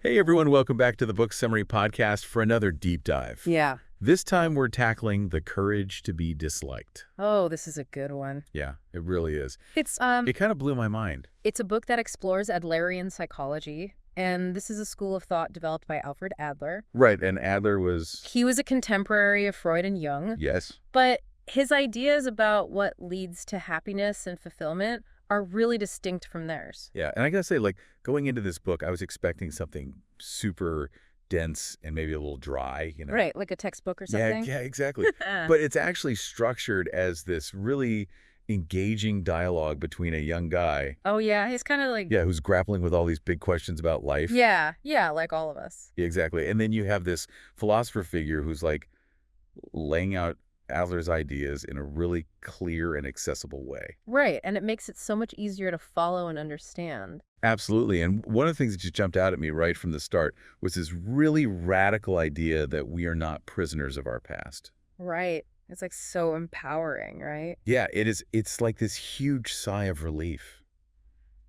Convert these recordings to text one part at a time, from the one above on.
Hey everyone, welcome back to the Book Summary Podcast for another deep dive. Yeah. This time we're tackling The Courage to be Disliked. Oh, this is a good one. Yeah, it really is. It's It kind of blew my mind. it's a book that explores Adlerian psychology, and this is a school of thought developed by Alfred Adler. Right, and Adler was... He was a contemporary of Freud and Jung, Yes. but his ideas about what leads to happiness and fulfillment are really distinct from theirs. Yeah, and I gotta say, going into this book, I was expecting something super dense and maybe a little dry, Right, like a textbook or something. Yeah, exactly. But it's actually structured as this really engaging dialogue between a young guy, Oh yeah, he's kind of like who's grappling with all these big questions about life. yeah, like all of us. Yeah, exactly. And then you have this philosopher figure who's laying out Adler's ideas in a really clear and accessible way. Right, and it makes it so much easier to follow and understand. Absolutely. And one of the things that just jumped out at me right from the start was this really radical idea that we are not prisoners of our past. Right. It's like so empowering, right? Yeah, it is. It's like this huge sigh of relief.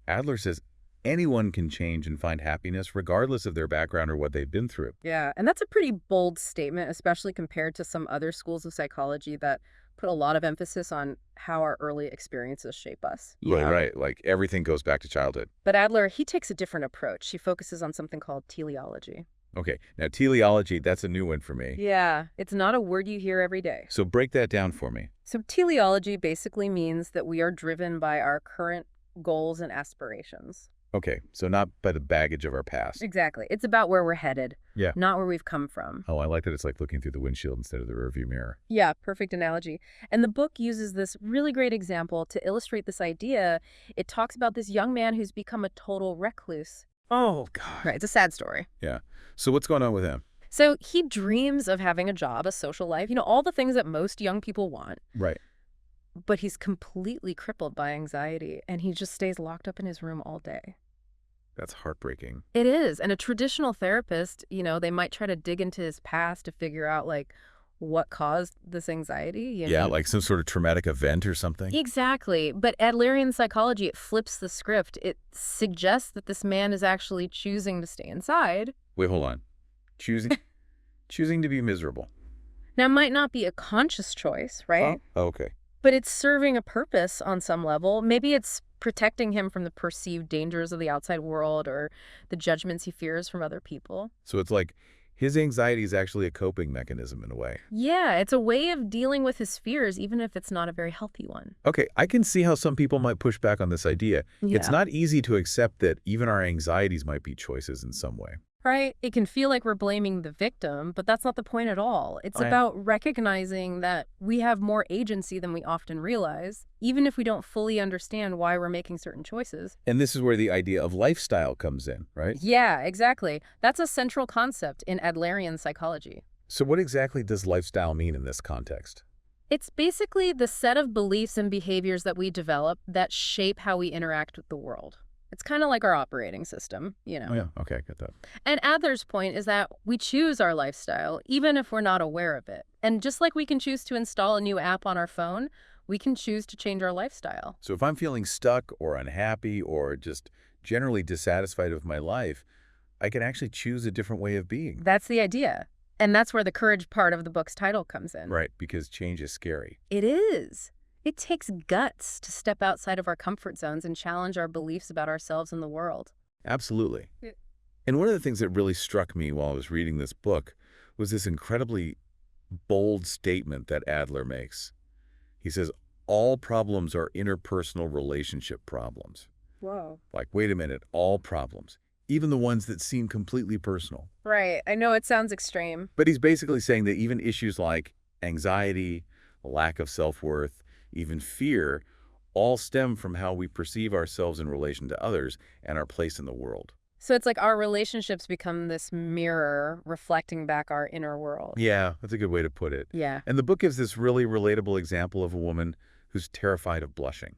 Adler says anyone can change and find happiness regardless of their background or what they've been through. Yeah, and that's a pretty bold statement, especially compared to some other schools of psychology that put a lot of emphasis on how our early experiences shape us. Right. Like everything goes back to childhood. But Adler, he takes a different approach. He focuses on something called teleology. Okay, now teleology, that's a new one for me. Yeah, it's not a word you hear every day. So break that down for me. So teleology basically means that we are driven by our current goals and aspirations. Okay, so not by the baggage of our past. Exactly. It's about where we're headed, Yeah. not where we've come from. Oh, I like that it's like looking through the windshield instead of the rearview mirror. Yeah, perfect analogy. And the book uses this really great example to illustrate this idea. It talks about this young man who's become a total recluse. Oh, God. Right, it's a sad story. Yeah. So what's going on with him? So he dreams of having a job, a social life, all the things that most young people want. Right. But he's completely crippled by anxiety, and he just stays locked up in his room all day. That's heartbreaking. It is. And a traditional therapist, they might try to dig into his past to figure out, what caused this anxiety. Yeah, like some sort of traumatic event or something? Exactly. But Adlerian psychology, it flips the script. It suggests that this man is actually choosing to stay inside. Wait, hold on. Choosing to be miserable. Now, it might not be a conscious choice, right? Oh, okay. But it's serving a purpose on some level. Maybe it's protecting him from the perceived dangers of the outside world or the judgments he fears from other people. So it's like his anxiety is actually a coping mechanism in a way. Yeah, it's a way of dealing with his fears, even if it's not a very healthy one. Okay, I can see how some people might push back on this idea. Yeah. It's not easy to accept that even our anxieties might be choices in some way. Right? It can feel like we're blaming the victim, but that's not the point at all. It's about recognizing that we have more agency than we often realize, even if we don't fully understand why we're making certain choices. And this is where the idea of lifestyle comes in, right? Yeah, exactly. That's a central concept in Adlerian psychology. So what exactly does lifestyle mean in this context? It's basically the set of beliefs and behaviors that we develop that shape how we interact with the world. It's kind of like our operating system, Oh, yeah. Okay, got that. And Adler's point is that we choose our lifestyle, even if we're not aware of it. And just like we can choose to install a new app on our phone, we can choose to change our lifestyle. So if I'm feeling stuck or unhappy or just generally dissatisfied with my life, I can actually choose a different way of being. That's the idea. And that's where the courage part of the book's title comes in. Right, because change is scary. It is. It takes guts to step outside of our comfort zones and challenge our beliefs about ourselves and the world. Absolutely. Yeah. And one of the things that really struck me while I was reading this book was this incredibly bold statement that Adler makes. He says, all problems are interpersonal relationship problems. Whoa. Like, wait a minute, all problems, even the ones that seem completely personal. Right. I know it sounds extreme. But he's basically saying that even issues like anxiety, lack of self-worth, even fear, all stem from how we perceive ourselves in relation to others and our place in the world. So it's like our relationships become this mirror reflecting back our inner world. Yeah, that's a good way to put it. Yeah. And the book gives this really relatable example of a woman who's terrified of blushing.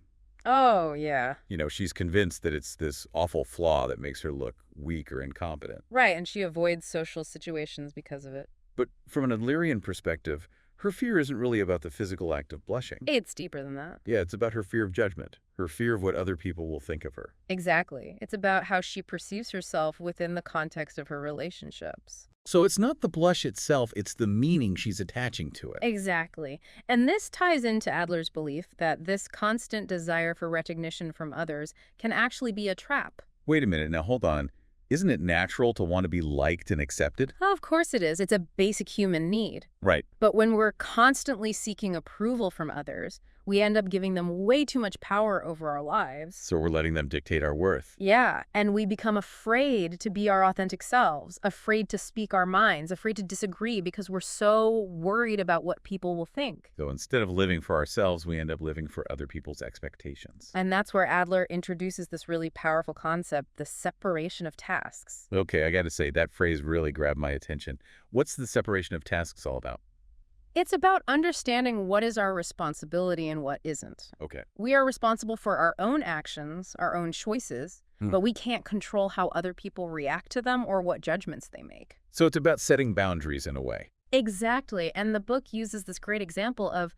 Oh, yeah. She's convinced that it's this awful flaw that makes her look weak or incompetent. Right, and she avoids social situations because of it. But from an Adlerian perspective, Her fear isn't really about the physical act of blushing. It's deeper than that. Yeah, it's about her fear of judgment, her fear of what other people will think of her. Exactly. It's about how she perceives herself within the context of her relationships. So it's not the blush itself, it's the meaning she's attaching to it. Exactly. And this ties into Adler's belief that this constant desire for recognition from others can actually be a trap. Wait a minute, now hold on. Isn't it natural to want to be liked and accepted? Oh, of course it is. It's a basic human need. Right. But when we're constantly seeking approval from others, we end up giving them way too much power over our lives. So we're letting them dictate our worth. Yeah, and we become afraid to be our authentic selves, afraid to speak our minds, afraid to disagree because we're so worried about what people will think. So instead of living for ourselves, we end up living for other people's expectations. And that's where Adler introduces this really powerful concept, the separation of tasks. Okay, I got to say, that phrase really grabbed my attention. What's the separation of tasks all about? It's about understanding what is our responsibility and what isn't. Okay. We are responsible for our own actions, our own choices, but we can't control how other people react to them or what judgments they make. So it's about setting boundaries in a way. Exactly. And the book uses this great example of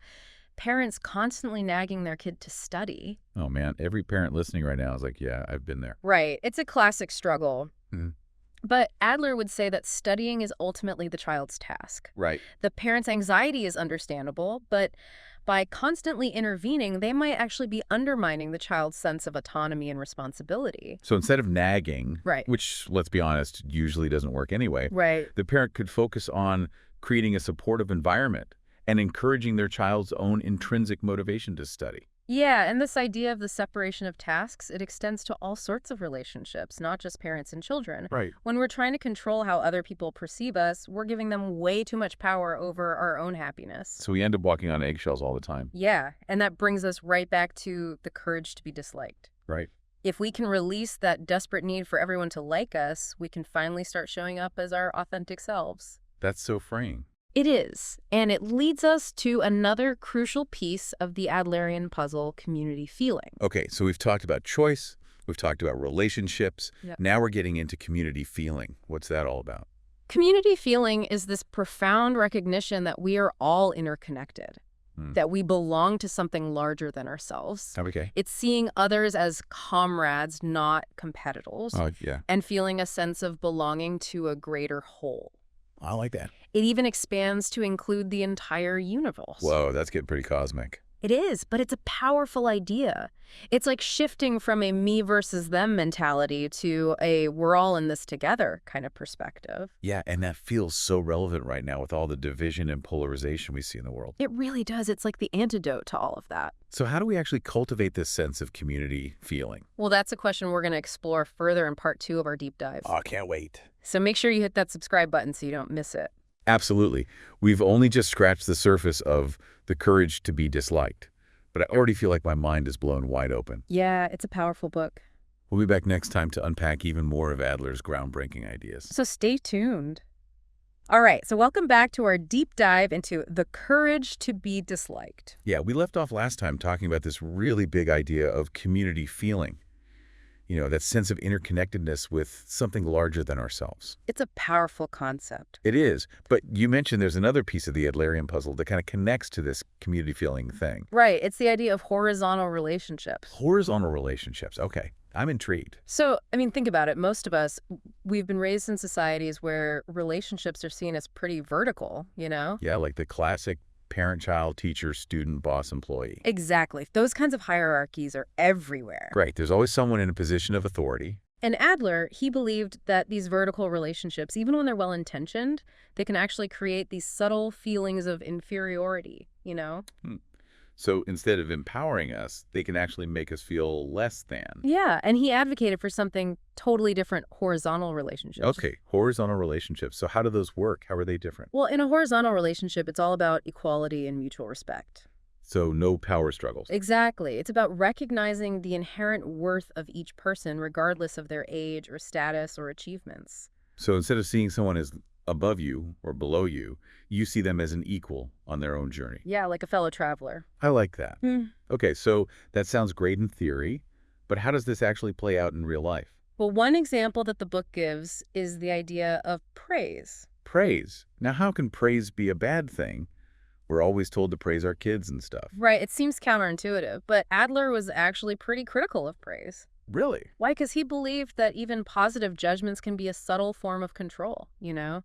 parents constantly nagging their kid to study. Oh, man, every parent listening right now is like, yeah, I've been there. Right. It's a classic struggle. Mhm. But Adler would say that studying is ultimately the child's task. Right. The parent's anxiety is understandable, but by constantly intervening, they might actually be undermining the child's sense of autonomy and responsibility. So instead of nagging, Right. which, let's be honest, usually doesn't work anyway, Right. the parent could focus on creating a supportive environment and encouraging their child's own intrinsic motivation to study. Yeah, and this idea of the separation of tasks, it extends to all sorts of relationships, not just parents and children. Right. When we're trying to control how other people perceive us, we're giving them way too much power over our own happiness. So we end up walking on eggshells all the time. Yeah, and that brings us right back to the courage to be disliked. Right. If we can release that desperate need for everyone to like us, we can finally start showing up as our authentic selves. That's so freeing. It is, and it leads us to another crucial piece of the Adlerian puzzle, community feeling. Okay, so we've talked about choice, we've talked about relationships, Yep. now we're getting into community feeling. What's that all about? Community feeling is this profound recognition that we are all interconnected, that we belong to something larger than ourselves. Okay. It's seeing others as comrades, not competitors, Oh, yeah. and feeling a sense of belonging to a greater whole. I like that. It even expands to include the entire universe. Whoa, that's getting pretty cosmic. It is, but it's a powerful idea. It's like shifting from a me versus them mentality to a we're all in this together kind of perspective. Yeah, and that feels so relevant right now with all the division and polarization we see in the world. It really does. It's like the antidote to all of that. So how do we actually cultivate this sense of community feeling? Well, that's a question we're going to explore further in part 2 of our deep dive. Oh, I can't wait. So make sure you hit that subscribe button so you don't miss it. Absolutely. We've only just scratched the surface of the courage to be disliked, but I already feel like my mind is blown wide open. Yeah, it's a powerful book. We'll be back next time to unpack even more of Adler's groundbreaking ideas. So stay tuned. All right, so welcome back to our deep dive into the courage to be disliked. Yeah, we left off last time talking about this really big idea of community feeling. You know, that sense of interconnectedness with something larger than ourselves. It's a powerful concept. It is, but you mentioned there's another piece of the Adlerian puzzle that kind of connects to this community feeling thing. Right, it's the idea of horizontal relationships. Horizontal relationships. Okay, I'm intrigued. So, I mean, think about it. Most of us, we've been raised in societies where relationships are seen as pretty vertical, you know? Yeah, like the classic parent, child, teacher, student, boss, employee. Exactly. Those kinds of hierarchies are everywhere. Right, there's always someone in a position of authority. And Adler, he believed that these vertical relationships, even when they're well-intentioned, they can actually create these subtle feelings of inferiority, you know? So instead of empowering us, they can actually make us feel less than. Yeah, and he advocated for something totally different, horizontal relationships. Okay, horizontal relationships. So how do those work? How are they different? Well, in a horizontal relationship, it's all about equality and mutual respect. So no power struggles. Exactly. It's about recognizing the inherent worth of each person, regardless of their age or status or achievements. So instead of seeing someone as above you or below you, you see them as an equal on their own journey. Yeah, like a fellow traveler. I like that. Okay, so that sounds great in theory, but how does this actually play out in real life? Well, one example that the book gives is the idea of praise. Praise. Now, how can praise be a bad thing We're always told to praise our kids and stuff. Right, it seems counterintuitive, but Adler was actually pretty critical of praise. Really? Why? Because he believed that even positive judgments can be a subtle form of control, you know?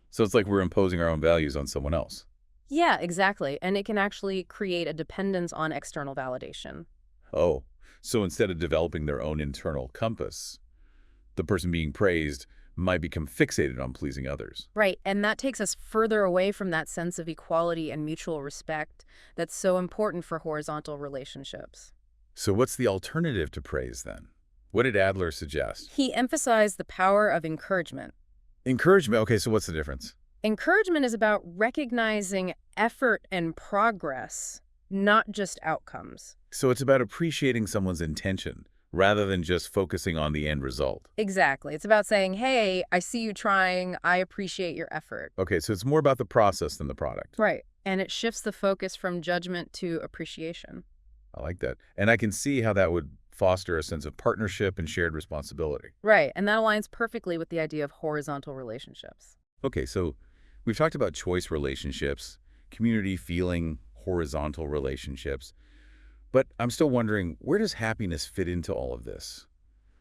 So it's like we're imposing our own values on someone else. Yeah, exactly. And it can actually create a dependence on external validation. Oh, so instead of developing their own internal compass, the person being praised might become fixated on pleasing others. Right, and that takes us further away from that sense of equality and mutual respect that's so important for horizontal relationships. So what's the alternative to praise then? What did Adler suggest? He emphasized the power of encouragement. Encouragement. Okay, so what's the difference? Encouragement is about recognizing effort and progress, not just outcomes. So it's about appreciating someone's intention rather than just focusing on the end result. Exactly. It's about saying, hey, I see you trying. I appreciate your effort. Okay, so it's more about the process than the product. Right. And it shifts the focus from judgment to appreciation. I like that. And I can see how that would foster a sense of partnership and shared responsibility. Right. And that aligns perfectly with the idea of horizontal relationships. Okay, so we've talked about choice relationships, community feeling, horizontal relationships. But I'm still wondering, where does happiness fit into all of this?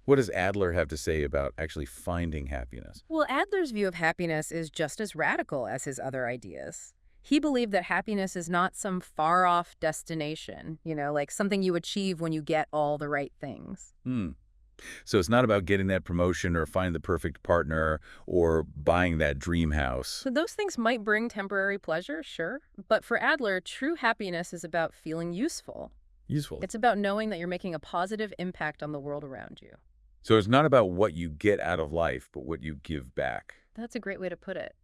What does Adler have to say about actually finding happiness? Well, Adler's view of happiness is just as radical as his other ideas. He believed that happiness is not some far-off destination, like something you achieve when you get all the right things. So it's not about getting that promotion or finding the perfect partner or buying that dream house. So those things might bring temporary pleasure, sure. But for Adler, true happiness is about feeling useful. Useful. It's about knowing that you're making a positive impact on the world around you. So it's not about what you get out of life, but what you give back. That's a great way to put it.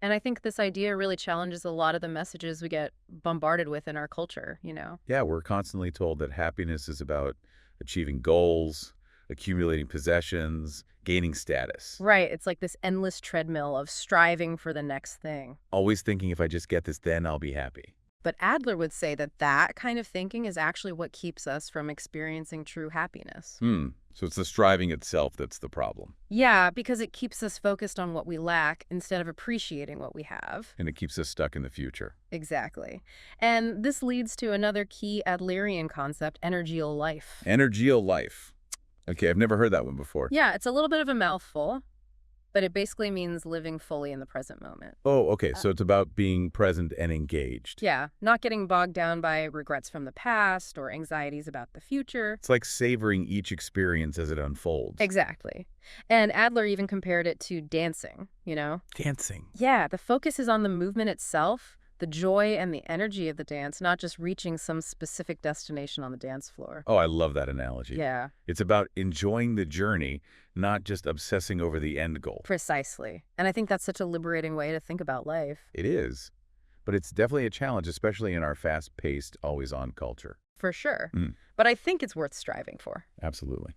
And I think this idea really challenges a lot of the messages we get bombarded with in our culture, Yeah, we're constantly told that happiness is about achieving goals, accumulating possessions, gaining status. Right. It's like this endless treadmill of striving for the next thing. Always thinking if I just get this, then I'll be happy. But Adler would say that that kind of thinking is actually what keeps us from experiencing true happiness. So it's the striving itself that's the problem. Yeah, because it keeps us focused on what we lack instead of appreciating what we have. And it keeps us stuck in the future. Exactly. And this leads to another key Adlerian concept, energial life. Energial life. Okay, I've never heard that one before. Yeah, it's a little bit of a mouthful, but it basically means living fully in the present moment. Oh, okay. So it's about being present and engaged. Yeah, not getting bogged down by regrets from the past or anxieties about the future. It's like savoring each experience as it unfolds. Exactly. And Adler even compared it to dancing, Dancing. Yeah, the focus is on the movement itself, the joy and the energy of the dance, not just reaching some specific destination on the dance floor. Oh, I love that analogy. Yeah, It's about enjoying the journey, not just obsessing over the end goal. precisely. And I think that's such a liberating way to think about life. It is. But it's definitely a challenge, especially in our fast-paced, always-on culture. For sure. Mm. But I think it's worth striving for. Absolutely.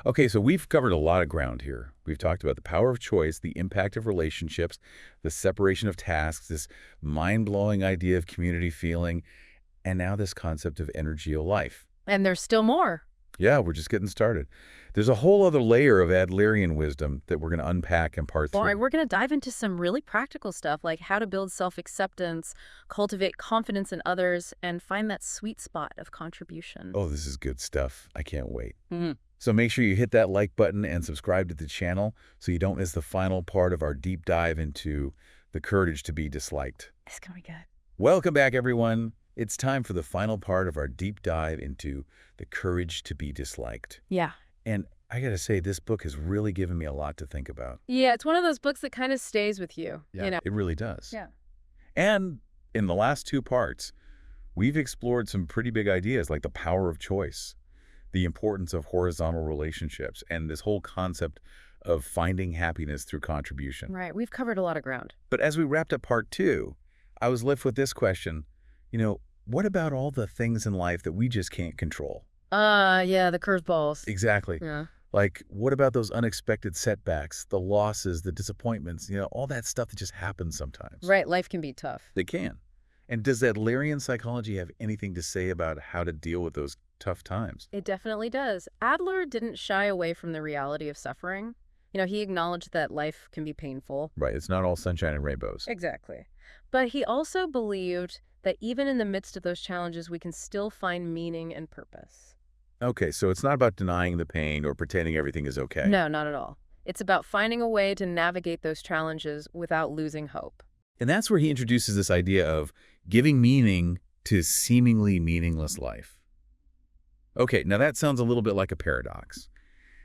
Okay, so we've covered a lot of ground here. We've talked about the power of choice, the impact of relationships, the separation of tasks, this mind-blowing idea of community feeling, and now this concept of energial life. And there's still more. Yeah, we're just getting started. There's a whole other layer of Adlerian wisdom that we're going to unpack in part 3. Well, we're going to dive into some really practical stuff like how to build self-acceptance, cultivate confidence in others, and find that sweet spot of contribution. Oh, this is good stuff. I can't wait. Mm-hmm. So make sure you hit that like button and subscribe to the channel so you don't miss the final part of our deep dive into the courage to be disliked. It's going to be good. Welcome back, everyone. It's time for the final part of our deep dive into the courage to be disliked. Yeah. And I got to say, this book has really given me a lot to think about. Yeah, it's one of those books that kind of stays with you, It really does. Yeah. And in the last 2 parts, we've explored some pretty big ideas like the power of choice, the importance of horizontal relationships, and this whole concept of finding happiness through contribution. Right. We've covered a lot of ground. But as we wrapped up part 2, I was left with this question. What about all the things in life that we just can't control? Yeah, the curveballs. Exactly. Yeah. Like, what about those unexpected setbacks, the losses, the disappointments, all that stuff that just happens sometimes? Right, life can be tough. They can. And does Adlerian psychology have anything to say about how to deal with those tough times? It definitely does. Adler didn't shy away from the reality of suffering. He acknowledged that life can be painful. Right, it's not all sunshine and rainbows. Exactly. But he also believed that even in the midst of those challenges, we can still find meaning and purpose. Okay, so it's not about denying the pain or pretending everything is okay. No, not at all. It's about finding a way to navigate those challenges without losing hope. And that's where he introduces this idea of giving meaning to seemingly meaningless life. Okay, now that sounds a little bit like a paradox.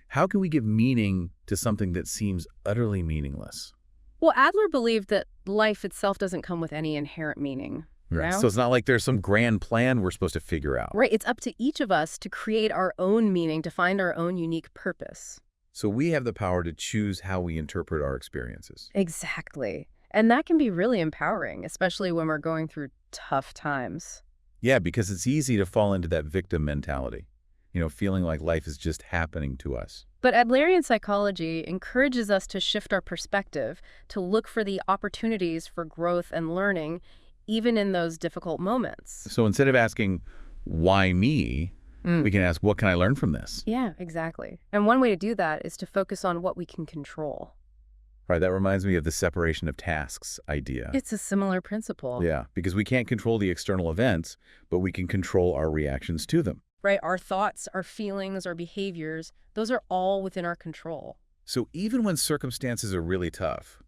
How can we give meaning to something that seems utterly meaningless? Well, Adler believed that life itself doesn't come with any inherent meaning. Right. know? So it's not like there's some grand plan we're supposed to figure out. Right, it's up to each of us to create our own meaning, to find our own unique purpose. So we have the power to choose how we interpret our experiences. Exactly. And that can be really empowering, especially when we're going through tough times. Yeah, because it's easy to fall into that victim mentality, feeling like life is just happening to us. But Adlerian psychology encourages us to shift our perspective, to look for the opportunities for growth and learning, even in those difficult moments. So instead of asking, why me, we can ask, what can I learn from this? Yeah, exactly. And one way to do that is to focus on what we can control. Right, that reminds me of the separation of tasks idea. It's a similar principle. Yeah, because we can't control the external events, but we can control our reactions to them. Right, our thoughts, our feelings, our behaviors, those are all within our control. So even when circumstances are really tough,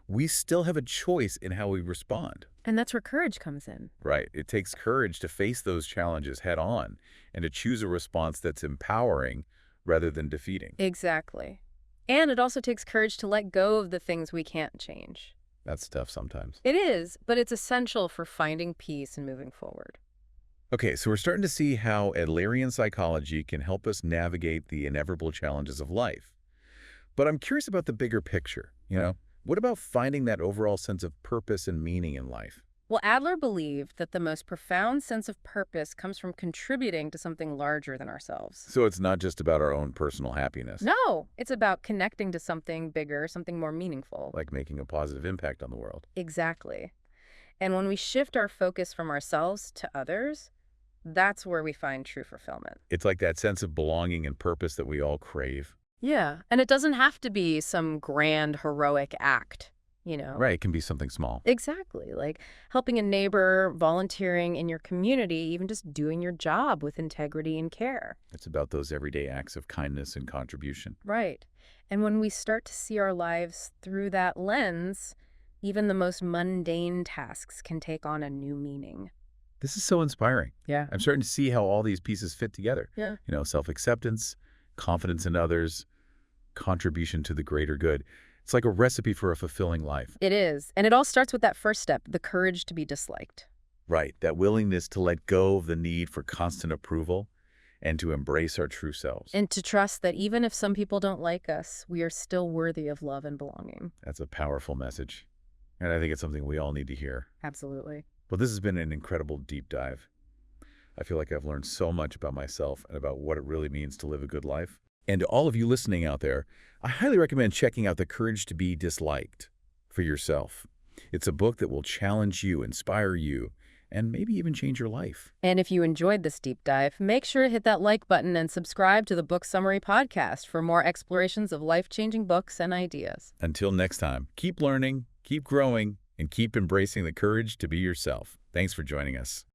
we still have a choice in how we respond. And that's where courage comes in. Right. It takes courage to face those challenges head on and to choose a response that's empowering rather than defeating. Exactly. And it also takes courage to let go of the things we can't change. That's tough sometimes. It is, but it's essential for finding peace and moving forward. Okay, so we're starting to see how Adlerian psychology can help us navigate the inevitable challenges of life. But I'm curious about the bigger picture, What about finding that overall sense of purpose and meaning in life? Well, Adler believed that the most profound sense of purpose comes from contributing to something larger than ourselves. So it's not just about our own personal happiness. No, it's about connecting to something bigger, something more meaningful. Like making a positive impact on the world. Exactly. And when we shift our focus from ourselves to others, that's where we find true fulfillment. It's like that sense of belonging and purpose that we all crave. Yeah, and it doesn't have to be some grand, heroic act, Right, it can be something small. Exactly, like helping a neighbor, volunteering in your community, even just doing your job with integrity and care. It's about those everyday acts of kindness and contribution. Right. And when we start to see our lives through that lens, even the most mundane tasks can take on a new meaning. This is so inspiring. Yeah. I'm starting to see how all these pieces fit together. Yeah. Self-acceptance, confidence in others, contribution to the greater good. It's like a recipe for a fulfilling life. It is. And it all starts with that first step, the courage to be disliked. Right, that willingness to let go of the need for constant approval and to embrace our true selves. And to trust that even if some people don't like us, we are still worthy of love and belonging. That's a powerful message. And I think it's something we all need to hear. Absolutely. Well, this has been an incredible deep dive. I feel like I've learned so much about myself and about what it really means to live a good life. And to all of you listening out there, I highly recommend checking out The Courage to Be Disliked for yourself. It's a book that will challenge you, inspire you, and maybe even change your life. And if you enjoyed this deep dive, make sure to hit that like button and subscribe to the Book Summary Podcast for more explorations of life-changing books and ideas. Until next time, keep learning, keep growing, and keep embracing the courage to be yourself. Thanks for joining us.